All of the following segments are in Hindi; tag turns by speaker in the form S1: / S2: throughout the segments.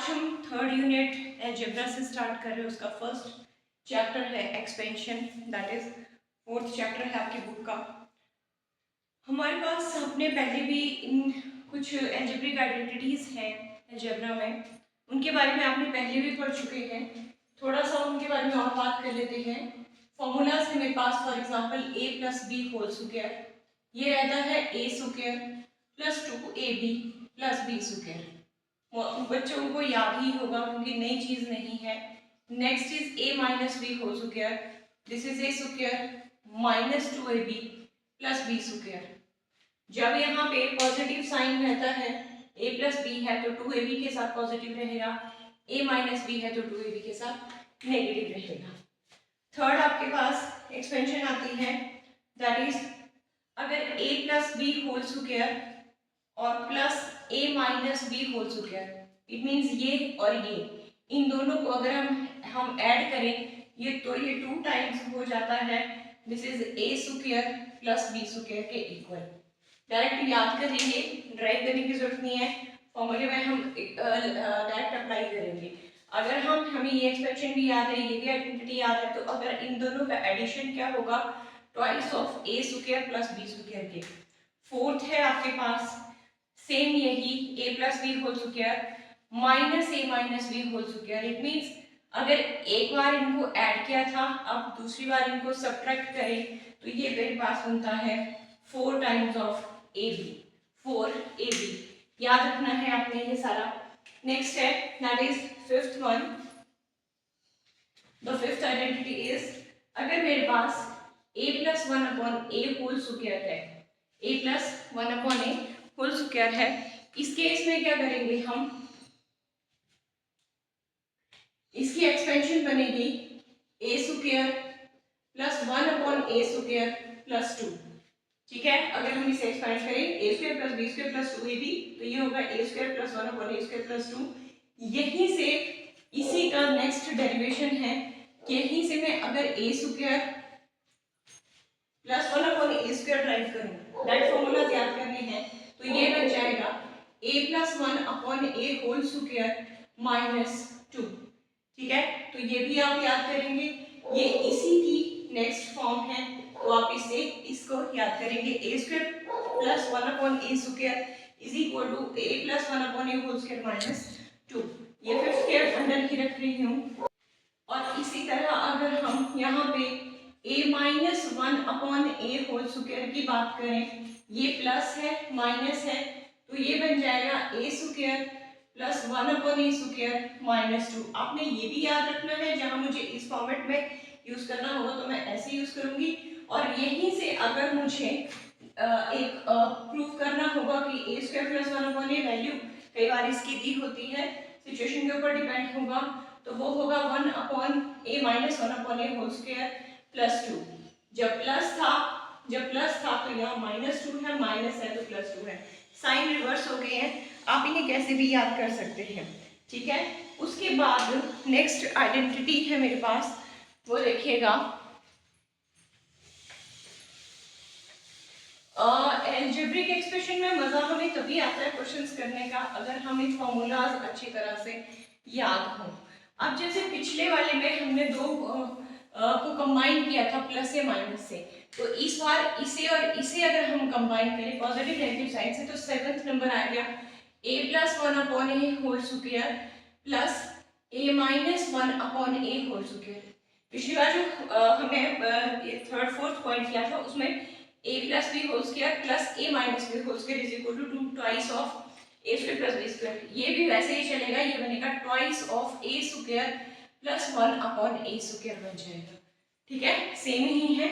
S1: आज हम थर्ड यूनिट अलजेब्रा से स्टार्ट कर रहे हैं। उसका फर्स्ट चैप्टर है expansion, that is fourth chapter है आपकी बुक का। हमारे पास अपने पहले भी इन कुछ अलजेब्रिक आइडेंटिटीज हैं अलजेब्रा में, उनके बारे में आपने पहले भी पढ़ चुके हैं। थोड़ा सा उनके बारे में और बात कर लेते हैं। फॉर्मूलाज है मेरे पास, for example a plus B whole square, ये रहता है a square plus 2ab plus b square. बच्चों को याद ही होगा क्योंकि नई चीज नहीं है। Next is a minus B whole square, this is a square minus 2ab plus b square. जब यहाँ पे पॉजिटिव साइन रहता है, a प्लस बी है तो 2ab के साथ पॉजिटिव रहेगा, a माइनस बी है तो 2ab के साथ नेगेटिव रहेगा। थर्ड आपके पास एक्सपेंशन आती है, दैट इज अगर a plus B whole square और plus a minus B whole square, it means ये और ये, इन दोनों को अगर हम ऐड करें ये तो ये 2 टाइम्स हो जाता है, this is a square plus b square के इक्वल। डायरेक्ट याद करेंगे, ड्राइव करने की जरूरत नहीं है, फॉर्मूले में हम डायरेक्ट अप्लाई करेंगे। अगर हमें ये एक्सप्रेशन भी याद है, ये भी आइडेंटिटी याद है, तो अगर इन दोनों का एडिशन क्या होगा, twice of a square plus b square के। फोर्थ है आपके पास सेम यही a plus B whole square minus a minus B whole square. It means अगर एक बार इनको ऐड किया था, अब दूसरी बार इनको सब्ट्रैक्ट करें तो ये मेरे पास बनता है 4 टाइम्स ऑफ ab, 4ab। याद रखना है आपने ये सारा। नेक्स्ट है that is fifth one, the fifth identity is अगर मेरे पास a plus 1 upon a whole square है, a plus 1 upon a whole square है, इस केस में क्या करेंगे हम, इसकी एक्सपेंशन बनेगी a square plus 1 upon a square plus 2। ठीक है, अगर हम इसे एक्सपेंड करें a square plus b square plus 2ab तो ये होगा a square plus 1 upon a square plus 2। यहीं से इसी का नेक्स्ट डेरिवेशन है कि यहीं से मैं अगर a square plus 1 upon a square derive करूं, दैट फॉर्मूला याद करने हैं, तो ये बन जाएगा a plus 1 upon a whole square minus 2। ठीक है, तो ये भी आप याद करेंगे, ये इसी की नेक्स्ट फॉर्म है, तो आप इसको याद करेंगे a square plus 1 upon a square is equal to a plus 1 upon a whole square minus 2। ये फिफ्थ के अंदर ही रख रही हूँ। और इसी तरह अगर हम यहाँ पे a minus 1 upon a whole square की बात करें, ये प्लस है माइनस है, तो ये बन जाएगा a square plus 1 upon a square minus 2। आपने ये भी याद रखना है, जहां मुझे इस फॉर्मेट में यूज करना होगा तो मैं ऐसे यूज करूंगी। और यहीं से अगर मुझे एक प्रूफ करना होगा कि a square plus 1 upon a value कई बार इसकी दी होती है, सिचुएशन के ऊपर डिपेंड होगा, तो वो होगा 1 upon a minus 1 upon a whole square plus 2। जब प्लस था तो यहाँ माइनस 2 है, माइनस है तो प्लस 2 है, साइन रिवर्स हो गए हैं। आप इन्हें कैसे भी याद कर सकते हैं। ठीक है, उसके बाद नेक्स्ट आइडेंटिटी है मेरे पास, वो देखिएगा अलजेब्रिक एक्सप्रेशन में मजा हमें तभी आता है क्वेश्चंस करने का अगर हमें फॉर्मूलाज अच्छी तरह से याद हो। अब जैसे पिछले वाले में हमने दो को कंबाइन किया था प्लस या माइनस से, तो इस बार इसे और इसे अगर हम कंबाइन करें पॉजिटिव नेगेटिव साइड से, तो सेवंथ नंबर आ गया a plus 1 upon A whole square plus a minus 1 upon A whole square. पिछली बार जो हमने थर्ड फोर्थ पॉइंट किया था उसमें a plus B whole square plus a minus B whole square is equal to 2 twice of a square plus b square. ये भी वैसे ही चलेगा, ये बनेगा twice of a square plus 1 upon a square बन जाएगा। ठीक है, सेम ही है,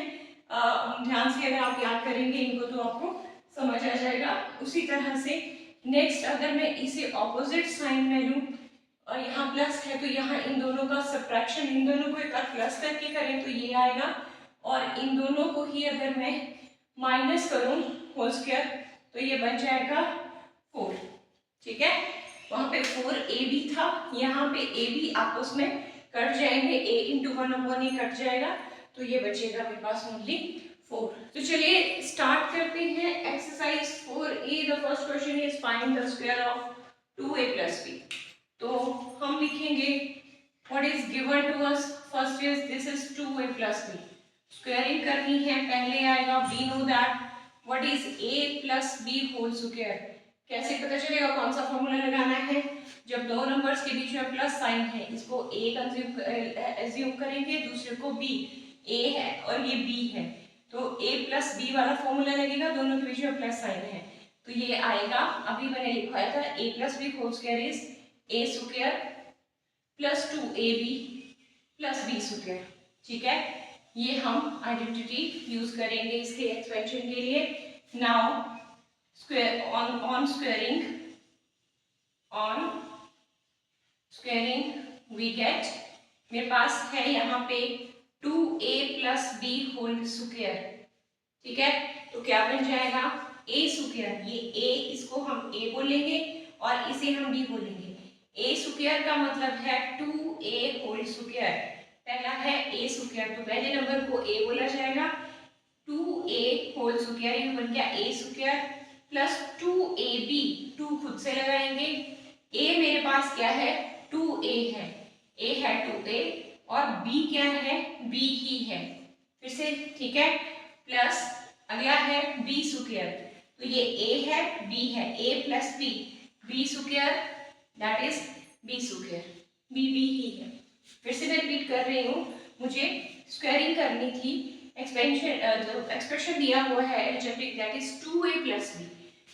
S1: ध्यान से अगर आप याद करेंगे इनको तो आपको समझ आ जाएगा। उसी तरह से नेक्स्ट अगर मैं इसे ऑपोजिट साइन में लूं और यहाँ प्लस है तो यहाँ इन दोनों का सब्ट्रैक्शन, इन दोनों को एक बार प्लस करके करें तो ये आएगा, और इन दोनों को ही अगर मैं माइनस करूं होल स्क्वायर तो ये बन जाएगा 4। ठीक है, वहां पे 4ab था, यहाँ पे ab आपस में कट जाएंगे, a into 1 upon A cut जाएगा, तो ये बचेगा मेरे पास ओनली 4। तो चलिए स्टार्ट करते हैं exercise 4a। The first question is find the square of 2a plus b। तो हम लिखेंगे what is given to us, first is this is 2a plus B, squaring करनी है, पहले आएगा we know that what is a plus B whole square. कैसे पता चलेगा, कौन सा फॉर्मूला लगाना है, जब दो नंबर्स के बीच में प्लस साइन है, इसको a एज्यूम करेंगे, दूसरे को b, a है और ये b है, तो a प्लस बी वाला फॉर्मूला लगेगा, दोनों के बीच में प्लस साइन है, तो ये आएगा, अभी मैंने लिखवाया था a plus B whole square is a square plus 2ab plus b square. ठीक है, ये हम आइडेंटिटी यूज करेंगे इसके एक्सपेंशन के लिए। Now square on squaring we get, मेरे पास है यहाँ पे 2a plus B whole square. ठीक है, तो क्या बन जाएगा a स्क्वायर, ये a इसको हम a बोलेंगे और इसे हम b बोलेंगे। a स्क्वायर का मतलब है 2a होल स्क्वायर, पहला है a स्क्वायर, तो पहले नंबर को a बोला जाएगा, 2a होल स्क्वायर, ये बन गया a स्क्वायर प्लस 2ab, 2 खुद से लगाएंगे, a मेरे पास क्या है 2a है, a है 2a और b क्या है b ही है, फिर से ठीक है, प्लस अगला है b स्क्वायर, तो ये a है b है, a plus b, b square that is b square, b ही है। फिर से मैं रिपीट कर रही हूँ, मुझे स्क्वायरिंग करनी थी, एक्सपेंशन जो एक्सप्रेशन दिया हुआ है algebraic that is 2a plus b,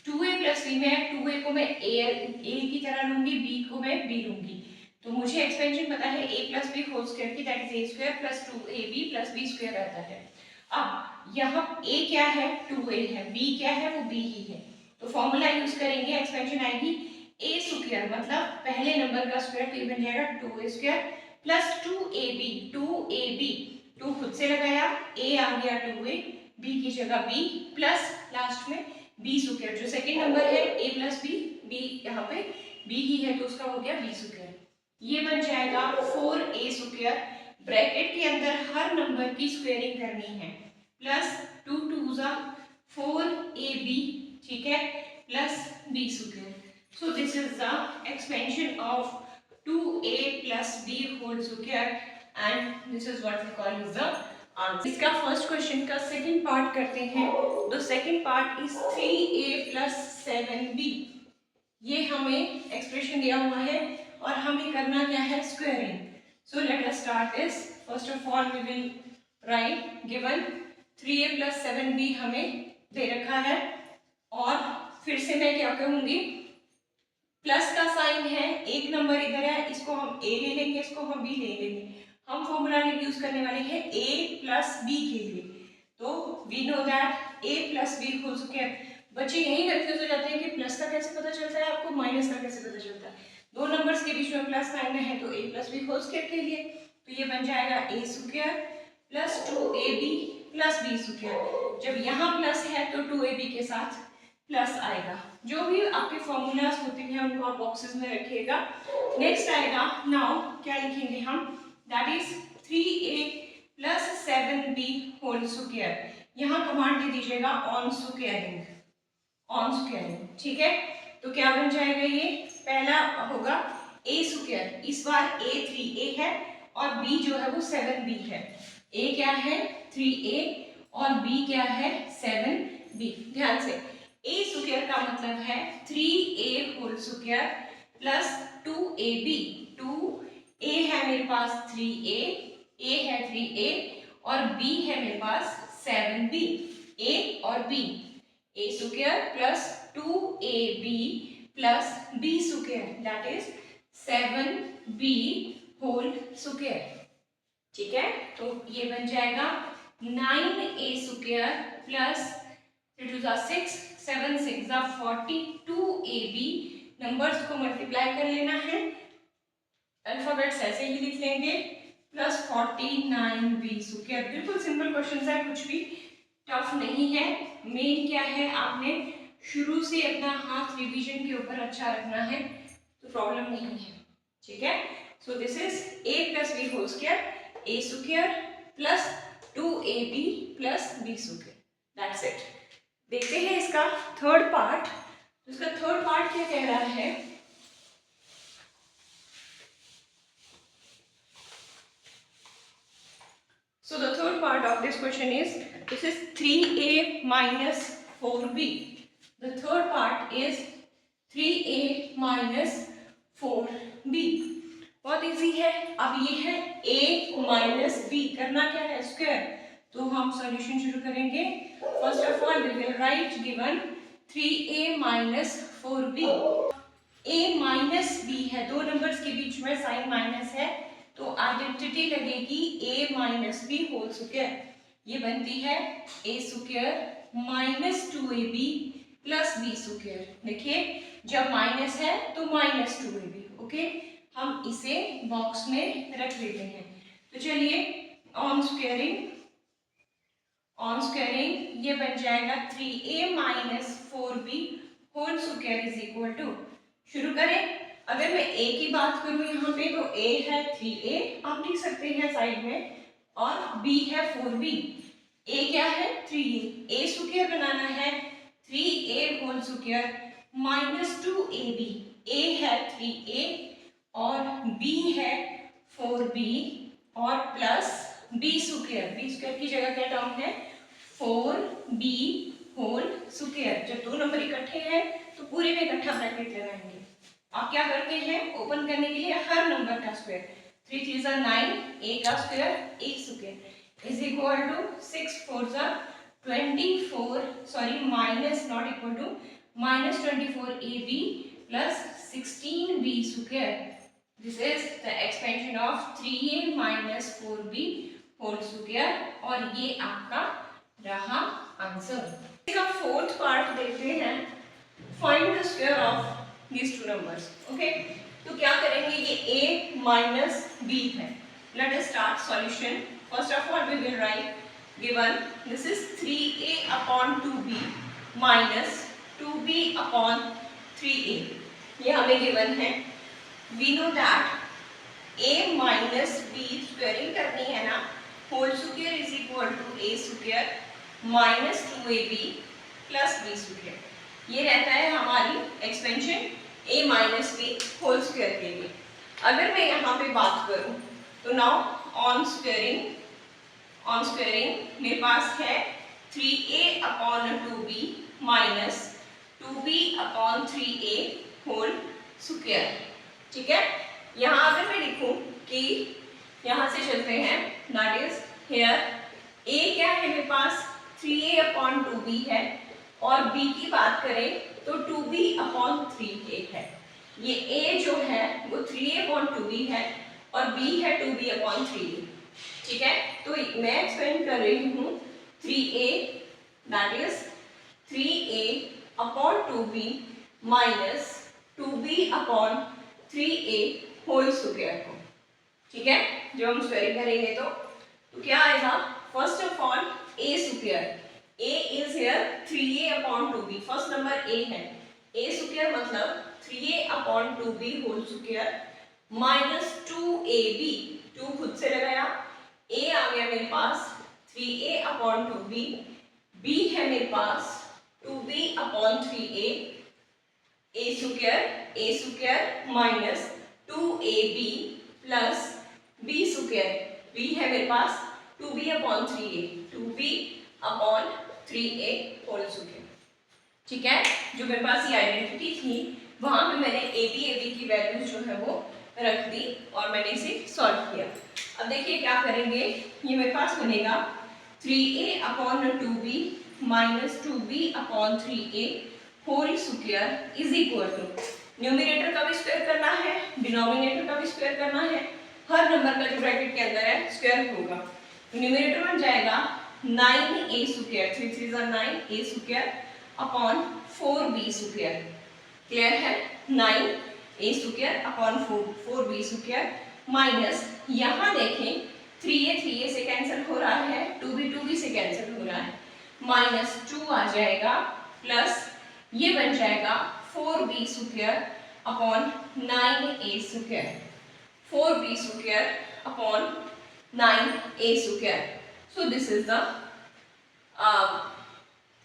S1: 2a plus B में 2a को मैं a की तरह लूंगी, b को मैं b लूंगी, तो मुझे एक्सपेंशन पता है a plus B whole square की that is a square plus 2ab plus b square आता है। अब यहाँ a क्या है 2a है, b क्या है वो b ही है, तो फॉर्मूला यूज करेंगे, एक्सपेंशन आएगी a स्क्वायर मतलब पहले नंबर का स्क्वायर, तो ये बन जाएगा 2a स्क्वायर प्लस 2ab 2 खुद से लगाया, a आ गया 2a, b की जगह b प्लस लास्ट में b स्क्वायर, जो सेकंड नंबर है a प्लस b यहाँ पे b ही है तो उसका हो गया b स्क्वायर। ये बन जाएगा 4a स्क्वायर, ब्रैकेट के अंदर हर नंबर की स्क्वायरिंग करनी है, प्लस 2 2 जा 4ab, ठीक है, plus b square. So this is the expansion of 2a plus b whole square and this is what we call is the answer. इसका फर्स्ट क्वेश्चन का सेकंड पार्ट करते हैं, तो second part is 3a plus 7b, ये हमें एक्सप्रेशन दिया हुआ है और हमें करना क्या है squaring. So let us start this, first of all we will write given 3a plus 7b हमें दे रखा है, और फिर से मैं क्या कहूँगी, प्लस का साइन है, एक नंबर इधर है, इसको हम a ले लेंगे, इसको हम b ले लेंगे, हम फॉर्मूला यूज करने वाले हैं a प्लस b के लिए, तो we know that a plus B whole square. बच्चे यही कंफ्यूज हो जाते हैं कि प्लस का कैसे पता चलता है आपको, माइनस का कैसे पता चलता है, दो नंबर्स के बीच में प्लस साइन है तो a plus B whole square के लिए, तो ये बन जाएगा a square plus 2ab plus b square, जब यहाँ प्लस है तो 2ab के साथ प्लस आएगा, जो भी आपके फॉर्मूलाज होते हैं उनको आप बॉक्सेस में रखिएगा। नेक्स्ट आएगा, नाउ क्या लिखेंगे हम, that is 3a plus 7b whole square, यहाँ कमांड दे दीजिएगा ऑन स्क्वायरिंग, ठीक है, तो क्या बन जाएगा, ये पहला होगा a स्क्वायर, इस बार a 3a है और b जो है वो 7b है, a क्या है 3a और b क्या है 7b, ध्यान से a स्क्वायर का मतलब है 3a whole square plus 2ab, 2a है मेरे पास 3a, a है 3a और b है मेरे पास 7b, a और b, a square plus 2ab plus b square that is 7b whole square, ठीक है, तो ये बन जाएगा 9a square plus 3 2 6 7 6 42ab, numbers को मल्टीप्लाई कर लेना है, अल्फाबेट्स ऐसे ही लिख लेंगे, प्लस 49b स्क्वायर। बिल्कुल सिंपल क्वेश्चन है, कुछ भी टफ नहीं है, मेन क्या है आपने शुरू से अपना हाथ रिवीजन के ऊपर अच्छा रखना है तो प्रॉब्लम नहीं है, ठीक है। So this is a plus B whole square, a square plus 2ab plus b square, that's it. देखते हैं इसका थर्ड पार्ट, इसका थर्ड पार्ट क्या कह रहा है, part of this question is, this is 3a minus 4b. The third part is 3a minus 4b. बहुत इजी है. अब ये है a माइनस b, करना क्या है, स्क्वायर. तो हम सॉल्यूशन शुरू करेंगे. First of all we will write given 3a minus 4b. a minus b है, दो नंबर्स के बीच में साइन माइनस है, तो आइडेंटिटी लगेगी a minus B whole square. ये बनती है a square minus 2ab plus b square. देखिए जब माइनस है तो माइनस 2ab. ओके, हम इसे बॉक्स में रख लेते हैं. तो चलिए ऑन स्क्वायरिंग ये बन जाएगा 3a minus 4b whole square is equal to, शुरू करें. अगर मैं a की बात करूं यहाँ पे, तो a है 3a, आप लिख सकते हैं साइड में, और b है 4b. a क्या है 3a, a स्क्वायर बनाना है 3a whole square minus 2ab. a है 3a और b है 4b और plus b square. b square की जगह क्या टर्म है 4b होल स्क्वायर. जब दो नंबर इकट्ठे हैं तो पूरे में इकट्ठा ब्रैकेट लगाएंगे. आप क्या करते हैं, ओपन करने के लिए हर नंबर का स्क्वायर. 3 3 जा 9, a का square a square is equal to 6 4 जा 24, sorry minus not equal to minus 24ab plus 16b square. This is the expansion of 3a minus 4b whole square, और ये आपका रहा आंसर. इसका फोर्थ पार्ट देखते हैं. Find the square of these two numbers. Okay, तो क्या करेंगे, ये a minus b है. Let us start solution. First of all we will write given this is 3a upon 2b minus 2b upon 3a. ये हमें given है. We know that a minus b squaring करनी है ना, whole square is equal to a square minus 2ab plus b square. ये रहता है हमारी expansion a minus B whole square के लिए. अगर मैं यहाँ पे बात करूँ तो नाउ ऑन स्क्वायरिंग मेरे पास है 3a upon 2b minus 2b upon 3a whole square. ठीक है, यहाँ अगर मैं लिखूँ कि यहाँ से चलते हैं, दैट इज हियर a क्या है मेरे पास 3a अपॉन 2b है, और b की बात करें तो 2b अपॉन 3a है. ये a जो है वो 3a अपॉन 2b है और b है 2b अपॉन 3a. ठीक है, तो मैं एक्सपेंड कर रही हूँ 3a, that is 3a upon 2b minus 2b upon 3a whole square को. ठीक है, जब हम स्क्वायरिंग करेंगे तो क्या आएगा, first of all a square, a is here 3a upon 2b. First number a है, a स्क्वायर मतलब 3a upon 2b whole square minus 2ab. 2 खुद से लगाया, a आ गया मेरे पास 3a upon 2b, b है मेरे पास 2b upon 3a, a square minus 2ab plus b square, b है मेरे पास 2b upon 3a, 2b upon 3a whole square. ठीक है, जो मेरे पास ये आइडेंटिटी थी वहां पे मैंने ab की वैल्यूज जो है वो रख दी और मैंने इसे सॉल्व किया. अब देखिए क्या करेंगे, ये मेरे पास बनेगा 3a upon 2b minus 2b upon 3a whole square is equal to, numerator का भी स्क्वायर करना है, डिनोमिनेटर का भी स्क्वायर करना है, हर नंबर का जो ब्रैकेट के अंदर है स्क्वायर होगा. न्यूमरेटर बन जाएगा 9a स्क्वायर, 3 3 जा 9a square upon 4b square. Clear है, 9a square upon 4b square minus, यहाँ देखें 3a से कैंसिल हो रहा है, 2b से कैंसिल हो रहा है, माइनस 2 आ जाएगा प्लस ये बन जाएगा 4b square upon 9a square, 4b square upon 9a square. So this is the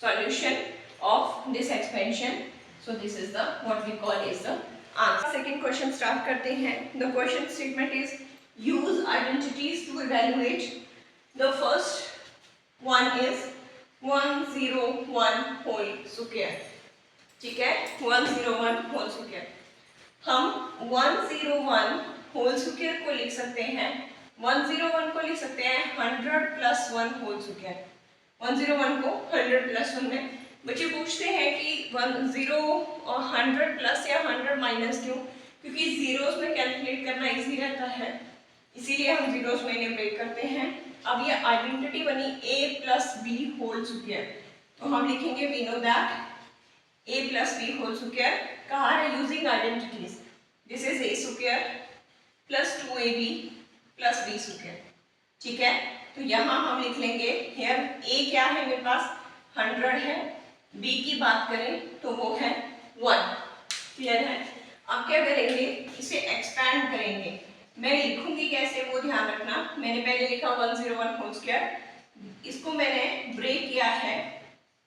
S1: solution of this expansion. So this is the what we call is the answer. Second question start करते हैं. The question statement is use identities to evaluate the first 1 is 101 whole square, ठीक है, 101 होल स्क्वायर। हम 101 होल स्क्वायर को लिख सकते हैं, 101 को लिख सकते हैं 100 प्लस 1 होल स्क्वायर। 101 को 100 प्लस 1 में बच्चे पूछते हैं कि 10 और 100 प्लस या 100 माइनस क्यों, क्योंकि जीरोस में कैलकुलेट करना इजी रहता है, इसीलिए हम जीरोस में इन्हें ब्रेक करते हैं। अब ये आइडेंटिटी बनी a plus B whole square, तो हम लिखेंगे we know that a plus B whole square कहा है using identities, this is a square plus 2ab plus b square, ठीक है। तो यहाँ हम लिख लेंगे हियर a क्या है मेरे पास 100 है, b की बात करें तो वो है 1, क्लियर है। अब क्या करेंगे, इसे एक्सपैंड करेंगे, मैं लिखूंगी कैसे वो ध्यान रखना। मैंने पहले लिखा 101 होल स्क्वायर, इसको मैंने ब्रेक किया है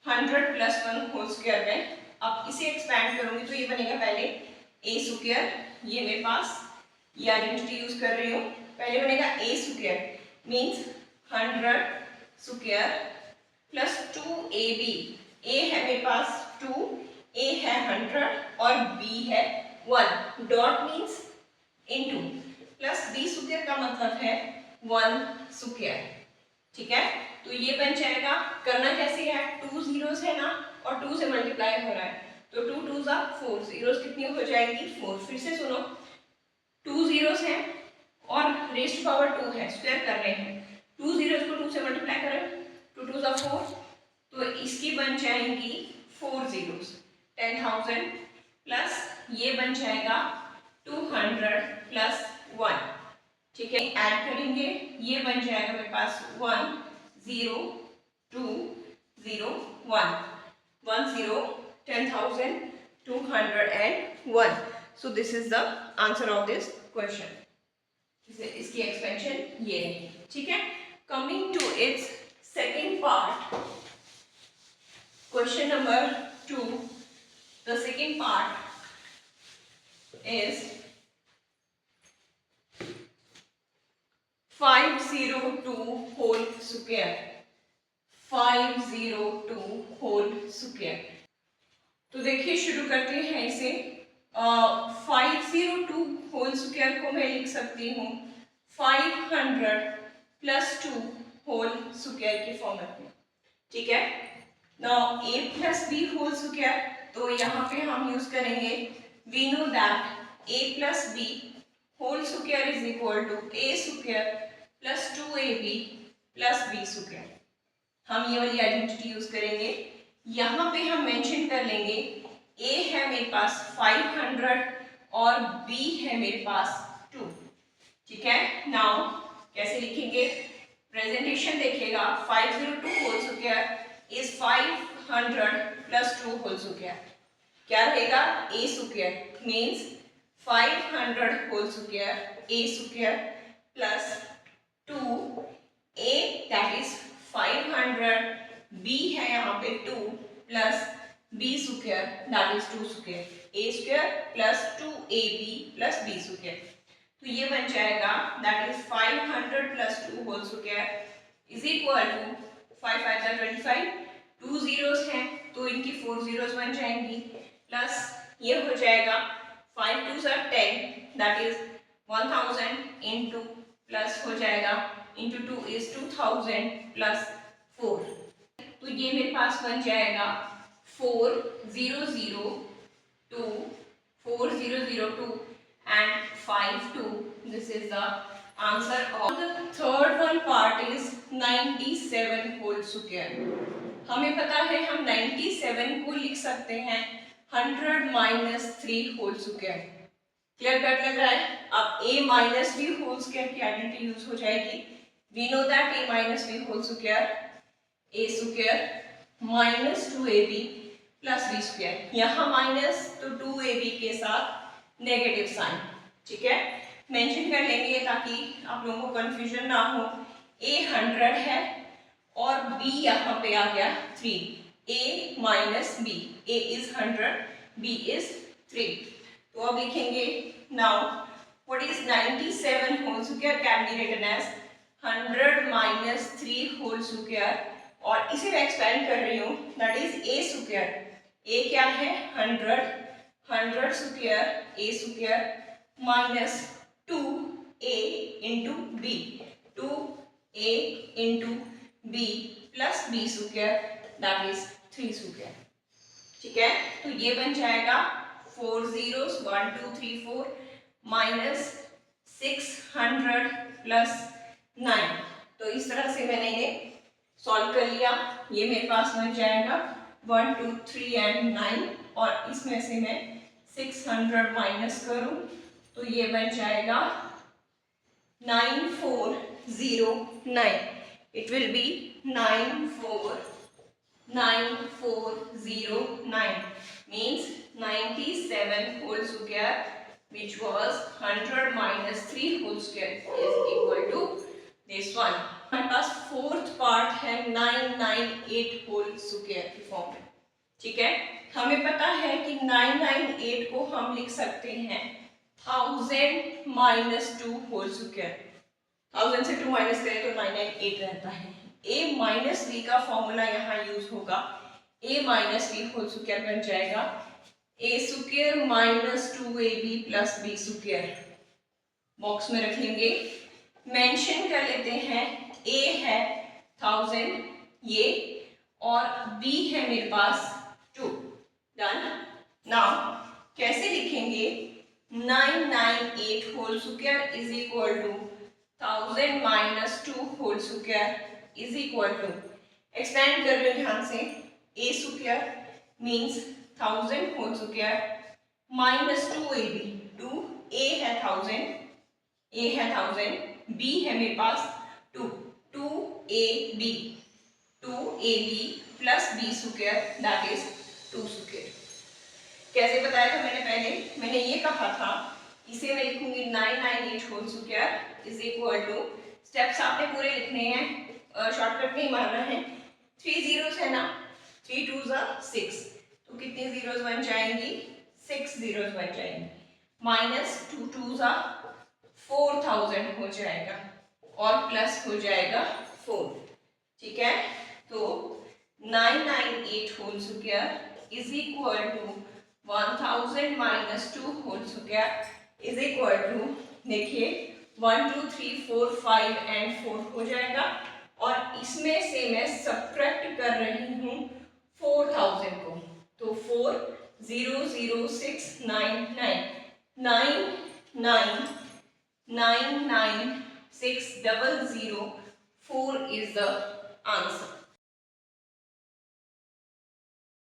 S1: 100 प्लस 1 होल स्क्वायर में। अब इसे एक्सपैंड करूंगी तो ये बनेगा पहले a स्क्वायर, ये मेरे पास ये आइडेंटिटी यूज कर रही हूँ, पहले बनेगा a square means 100 square plus 2ab, a है मेरे पास 2, a है 100 और b है 1, dot means into, plus b square का मतलब है 1 स्क्वायर, ठीक है। तो ये बन जाएगा, करना कैसे है, 2 जीरोस है ना और 2 से मल्टीप्लाई हो रहा है, तो 2 2 जा 4, जीरोस कितनी हो जाएंगी 4। फिर से सुनो, 2 जीरोस हैं और रेज़ टू पावर 2 है, स्क्वायर कर रहे हैं, 2 जीरोस को 2 से मल्टीप्लाई करें, 2 2 जा 4, तो इसकी बन जाएंगी 4 जीरोस 10,000 प्लस ये बन जाएगा 200 प्लस 1, ठीक है, ऐड करेंगे, ये बन जाएगा मेरे पास 1 0 2 0 1 1 0 10,000 201। So this is the answer of this question, इसकी एक्सपेंशन ये है, ठीक है। Coming to its second part, question number 2, the second part is 502 whole square, 502 whole square. तो देखिए शुरू करते हैं इसे। 502 होल स्क्वायर को मैं लिख सकती हूँ 500 प्लस 2 होल स्क्वायर के फॉर्मेट में, ठीक है। Now a plus B whole square, तो यहाँ पे हम यूज करेंगे we know that a plus B whole square is equal to a square plus 2ab plus b square. हम ये वाली आइडेंटिटी यूज करेंगे, यहाँ पे हम मेंशन कर लेंगे a है मेरे पास 500 और b है मेरे पास 2, ठीक है। नाउ कैसे लिखेंगे, प्रेजेंटेशन देखिएगा, 502 whole square is 500 plus 2 whole square, क्या रहेगा a square means 500 whole square a square plus 2 a that is 500, b है यहाँ पे 2 plus b square that is 2 square, a square plus 2ab plus b square. तो ये बन जाएगा that is 500 plus 2 whole square is equal to 5 5 जा 25, 2 जीरोस हैं तो इनकी 4 जीरोस बन जाएंगी, प्लस ये हो जाएगा 5 2 जा 10 दैट इज 1000 इनटू, प्लस हो जाएगा इंटू 2 इज 2000 प्लस 4, तो ये मेरे पास बन जाएगा 4002 4002 and 52। This is the answer of the third one part is 97 whole square। हमें पता है हम 97 को लिख सकते हैं 100 minus 3 whole square, clear cut लग रहा है। अब a minus B whole square की आइडेंटिटी यूज हो जाएगी, we know that a minus B whole square a square minus 2ab plus b square, यहाँ माइनस तो 2ab के साथ नेगेटिव साइन, ठीक है, मेंशन कर लेंगे ताकि आप लोगों को कंफ्यूजन ना हो। a 100 है और b यहाँ पे आ गया 3, a minus b, a is 100 b is 3, तो अब लिखेंगे now what is 97 whole square can be written as 100 minus 3 whole square और इसे मैं एक्सपेंड कर रही हूँ, that is A square. A क्या है 100, 100 square A square minus 2a into B, 2a into B plus B square that is 3 square. ठीक है, तो ये बन जाएगा 4 zeros 1 2 3 4 माइनस 600 प्लस 9। तो इस तरह से मैंने इन्हें सॉल्व कर लिया। ये मेरे पास बन जाएगा 1 2 3 एंड 9 और इसमें से मैं 600 माइनस करूं तो ये बन जाएगा 9409। It will be 9409 means 97 whole square which was 100 minus 3 whole square is equal to this one। हमारे पास फोर्थ पार्ट है 998 होल स्क्वायर की फॉर्म में। ठीक है, हमें पता है कि 998 को हम लिख सकते हैं 1000 माइनस 2 होल स्क्वायर। 1000 से 2 माइनस करें तो 998 रहता है। a माइनस बी का फॉर्मूला यहाँ यूज होगा, a minus B whole square बन जाएगा a square minus 2ab plus B square. Box में रख लेंगे, मेंशन कर लेते हैं a है 1000 ये और b है मेरे पास 2। डन। नाउ कैसे लिखेंगे 998 whole square is equal to 1000 minus 2 whole square is equal to, expand कर रहे हो ध्यान से, a square means 1000 whole square minus 2ab, 2a है 1000, a है 1000, b है मेरे पास 2, 2ab plus b square that is 2 square. कैसे बताया था मैंने पहले, मैंने ये कहा था इसे मैं लिखूंगी 998 whole square is equal to, steps आपने पूरे लिखने हैं, शॉर्टकट नहीं मारना है। 3 जीरोस है ना, 3 2 6, तो कितने जीरोस बन जाएंगी 6 जीरोस बन जाएंगी, माइनस 2 2 4000 हो जाएगा और प्लस हो जाएगा 4। ठीक है, तो 998 whole square is equal to 1000 minus 2 whole square is equal to, देखिए 1 2 3 4 5 एंड 4 हो जाएगा और इसमें से मैं सब्ट्रैक्ट कर रही हूँ 4000 को, तो 40699 4 is the answer।